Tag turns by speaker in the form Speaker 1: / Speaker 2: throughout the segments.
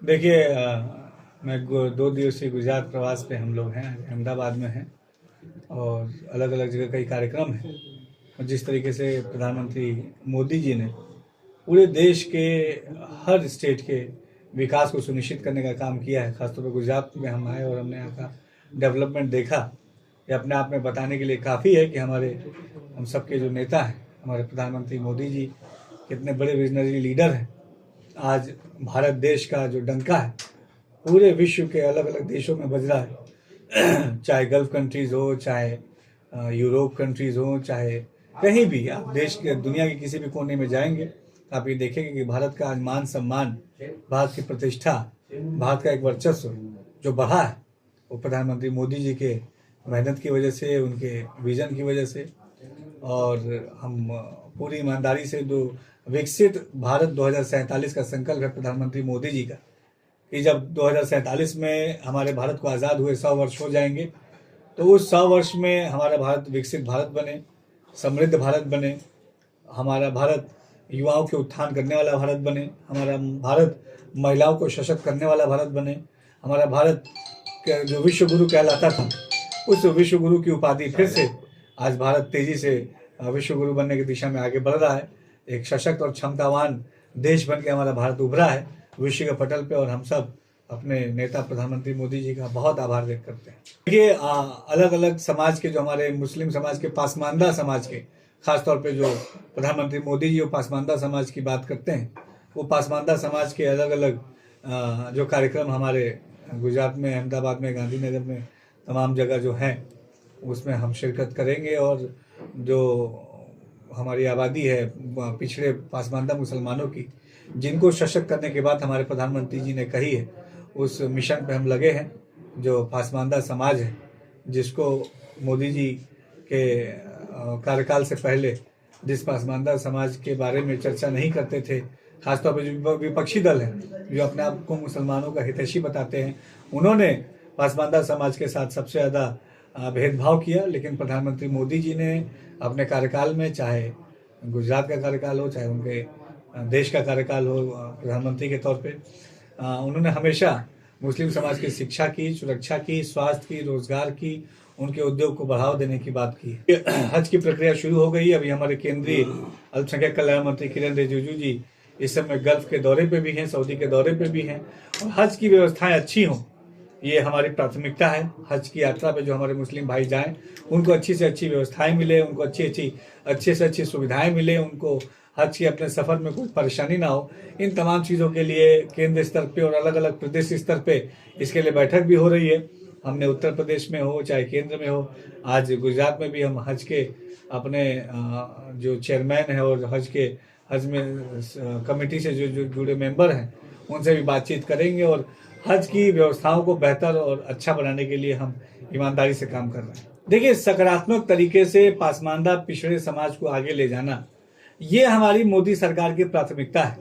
Speaker 1: देखिए, मैं 2 दिवसीय गुजरात प्रवास पे हम लोग हैं, अहमदाबाद में हैं और अलग अलग जगह कई कार्यक्रम हैं। और जिस तरीके से प्रधानमंत्री मोदी जी ने पूरे देश के हर स्टेट के विकास को सुनिश्चित करने का काम किया है, खासतौर पर गुजरात में हम आए और हमने यहाँ का डेवलपमेंट देखा। ये अपने आप में बताने के लिए काफ़ी है कि हम सबके जो नेता हैं, हमारे प्रधानमंत्री मोदी जी कितने बड़े विजनरी लीडर हैं। आज भारत देश का जो डंका है पूरे विश्व के अलग अलग देशों में बज रहा है चाहे गल्फ कंट्रीज़ हो, चाहे यूरोप कंट्रीज़ हो, चाहे कहीं भी आप देश के दुनिया के किसी भी कोने में जाएंगे तो आप ये देखेंगे कि भारत का आज मान सम्मान, भारत की प्रतिष्ठा, भारत का एक वर्चस्व जो बढ़ा है वो प्रधानमंत्री मोदी जी के मेहनत की वजह से, उनके विजन की वजह से। और हम पूरी ईमानदारी से जो विकसित भारत 2047 का संकल्प है प्रधानमंत्री मोदी जी का, कि जब 2047 में हमारे भारत को आज़ाद हुए 100 वर्ष हो जाएंगे, तो उस 100 वर्ष में हमारा भारत विकसित भारत बने, समृद्ध भारत बने, हमारा भारत युवाओं के उत्थान करने वाला भारत बने, हमारा भारत महिलाओं को सशक्त करने वाला भारत बने, हमारा भारत जो विश्व गुरु कहलाता था उस विश्व गुरु की उपाधि फिर से आज भारत तेजी से विश्व गुरु बनने की दिशा में आगे बढ़ रहा है। एक सशक्त और क्षमतावान देश बन के हमारा भारत उभरा है विश्व के पटल पे, और हम सब अपने नेता प्रधानमंत्री मोदी जी का बहुत आभार व्यक्त करते हैं। देखिए, अलग अलग समाज के, जो हमारे मुस्लिम समाज के, पासमानदा समाज के, खासतौर पे जो प्रधानमंत्री मोदी जी वो पासमानदा समाज की बात करते हैं, वो पासमानदा समाज के अलग अलग जो कार्यक्रम हमारे गुजरात में, अहमदाबाद में, गांधीनगर में, तमाम जगह जो हैं उसमें हम शिरकत करेंगे। और जो हमारी आबादी है पिछड़े पासमानदा मुसलमानों की, जिनको सशक्त करने की बात हमारे प्रधानमंत्री जी ने कही है, उस मिशन पे हम लगे हैं। जो पासमानदा समाज है, जिसको मोदी जी के कार्यकाल से पहले जिस पासमानदा समाज के बारे में चर्चा नहीं करते थे, खासतौर पर जो विपक्षी दल हैं जो अपने आप को मुसलमानों का हितैषी बताते हैं, उन्होंने पासमानदा समाज के साथ सबसे ज़्यादा भेदभाव किया। लेकिन प्रधानमंत्री मोदी जी ने अपने कार्यकाल में, चाहे गुजरात का कार्यकाल हो, चाहे उनके देश का कार्यकाल हो प्रधानमंत्री के तौर पे, उन्होंने हमेशा मुस्लिम समाज की शिक्षा की, सुरक्षा की, स्वास्थ्य की, रोजगार की, उनके उद्योग को बढ़ावा देने की बात की। हज की प्रक्रिया शुरू हो गई। अभी हमारे केंद्रीय अल्पसंख्यक कल्याण मंत्री किरेन रिजिजू जी इस समय गल्फ के दौरे पे भी हैं, सऊदी के दौरे पे भी हैं, और हज की व्यवस्थाएं अच्छी हों ये हमारी प्राथमिकता है। हज की यात्रा पे जो हमारे मुस्लिम भाई जाएं, उनको अच्छी से अच्छी व्यवस्थाएं मिले, उनको अच्छी से अच्छी सुविधाएं मिले, उनको हज के अपने सफ़र में कोई परेशानी ना हो। इन तमाम चीज़ों के लिए केंद्र स्तर पे और अलग अलग प्रदेश स्तर पे इसके लिए बैठक भी हो रही है। हमने उत्तर प्रदेश में हो चाहे केंद्र में हो, आज गुजरात में भी हम हज के अपने जो चेयरमैन हैं और हज में कमेटी से जो जुड़े मेंबर हैं उनसे भी बातचीत करेंगे, और हज की व्यवस्थाओं को बेहतर और अच्छा बनाने के लिए हम ईमानदारी से काम कर रहे हैं। देखिए, सकारात्मक तरीके से पासमानदा पिछड़े समाज को आगे ले जाना, ये हमारी मोदी सरकार की प्राथमिकता है।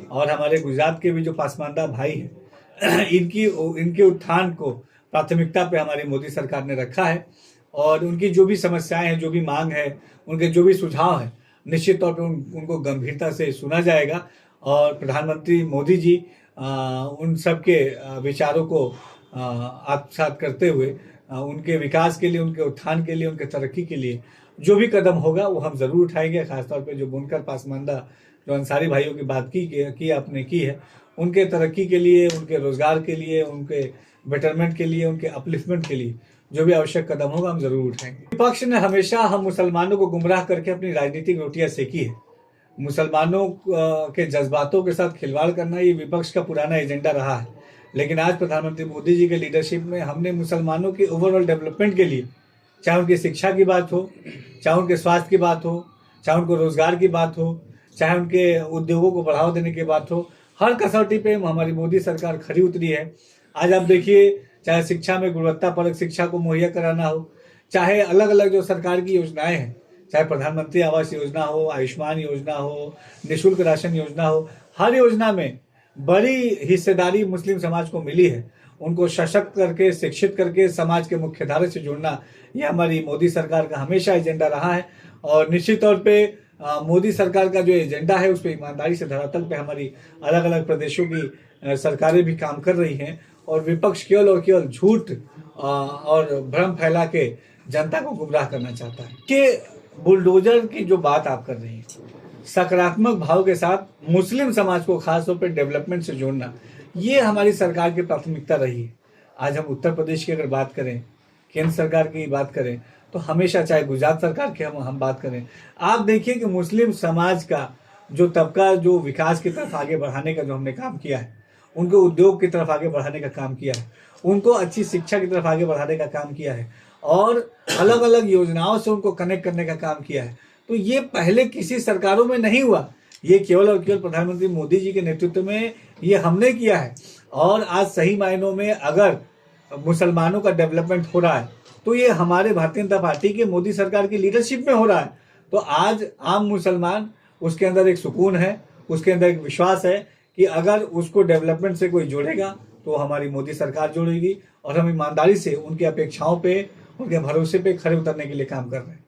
Speaker 1: और हमारे गुजरात के भी जो पासमानदा भाई हैं इनके उत्थान को प्राथमिकता पे हमारी मोदी सरकार ने रखा है। और उनकी जो भी समस्याएं हैं, जो भी मांग है, उनके जो भी सुझाव हैं, निश्चित तौर पे उनको गंभीरता से सुना जाएगा। और प्रधानमंत्री मोदी जी उन सब के विचारों को आत्मसात करते हुए उनके विकास के लिए, उनके उत्थान के लिए, उनके तरक्की के लिए जो भी कदम होगा वो हम ज़रूर उठाएंगे। खासतौर पे जो बुनकर पासमानदा, जो अंसारी भाइयों की बात आपने की है, उनके तरक्की के लिए, उनके रोज़गार के लिए, उनके बेटरमेंट के लिए, उनके अपलिफ्टमेंट के लिए जो भी आवश्यक कदम होगा हम ज़रूर उठाएंगे। विपक्ष ने हमेशा हम मुसलमानों को गुमराह करके अपनी राजनीतिक रोटियां सेकी है। मुसलमानों के जज्बातों के साथ खिलवाड़ करना ये विपक्ष का पुराना एजेंडा रहा है। लेकिन आज प्रधानमंत्री मोदी जी के लीडरशिप में हमने मुसलमानों के ओवरऑल डेवलपमेंट के लिए, चाहे उनकी शिक्षा की बात हो, चाहे उनके स्वास्थ्य की बात हो, चाहे उनको रोजगार की बात हो, चाहे उनके उद्योगों को बढ़ावा देने की बात हो, हर कसौटी पे हमारी मोदी सरकार खरी उतरी है। आज आप देखिए, चाहे शिक्षा में गुणवत्तापरक शिक्षा को मुहैया कराना हो, चाहे अलग अलग जो सरकार की योजनाएं हैं, चाहे प्रधानमंत्री आवास योजना हो, आयुष्मान योजना हो, निःशुल्क राशन योजना हो, हर योजना में बड़ी हिस्सेदारी मुस्लिम समाज को मिली है। उनको सशक्त करके, शिक्षित करके समाज के मुख्यधारा से जोड़ना, ये हमारी मोदी सरकार का हमेशा एजेंडा रहा है। और निश्चित तौर पे मोदी सरकार का जो एजेंडा है उस पर ईमानदारी से धरातल पे हमारी अलग अलग प्रदेशों की सरकारें भी काम कर रही हैं, और विपक्ष केवल और केवल झूठ और भ्रम फैला के जनता को गुमराह करना चाहता है। कि बुलडोजर की जो बात आप कर रही हैं, सकारात्मक भाव के साथ मुस्लिम समाज को खासतौर पर डेवलपमेंट से जोड़ना, ये हमारी सरकार की प्राथमिकता रही है। आज हम उत्तर प्रदेश की अगर बात करें, केंद्र सरकार की बात करें, तो हमेशा, चाहे गुजरात सरकार की हम बात करें, आप देखिए कि मुस्लिम समाज का जो तबका जो विकास की तरफ आगे बढ़ाने का जो हमने काम किया है, उनको उद्योग की तरफ आगे बढ़ाने का काम किया है, उनको अच्छी शिक्षा की तरफ आगे बढ़ाने का काम किया है, और अलग अलग योजनाओं से उनको कनेक्ट करने का काम किया है, तो ये पहले किसी सरकारों में नहीं हुआ। ये केवल और केवल प्रधानमंत्री मोदी जी के नेतृत्व में ये हमने किया है। और आज सही मायनों में अगर मुसलमानों का डेवलपमेंट हो रहा है तो ये हमारे भारतीय जनता पार्टी के मोदी सरकार की लीडरशिप में हो रहा है। तो आज आम मुसलमान, उसके अंदर एक सुकून है, उसके अंदर एक विश्वास है कि अगर उसको डेवलपमेंट से कोई जोड़ेगा तो हमारी मोदी सरकार जोड़ेगी, और हम ईमानदारी से उनकी अपेक्षाओं पे, उनके भरोसे पे खरे उतरने के लिए काम कर रहे हैं।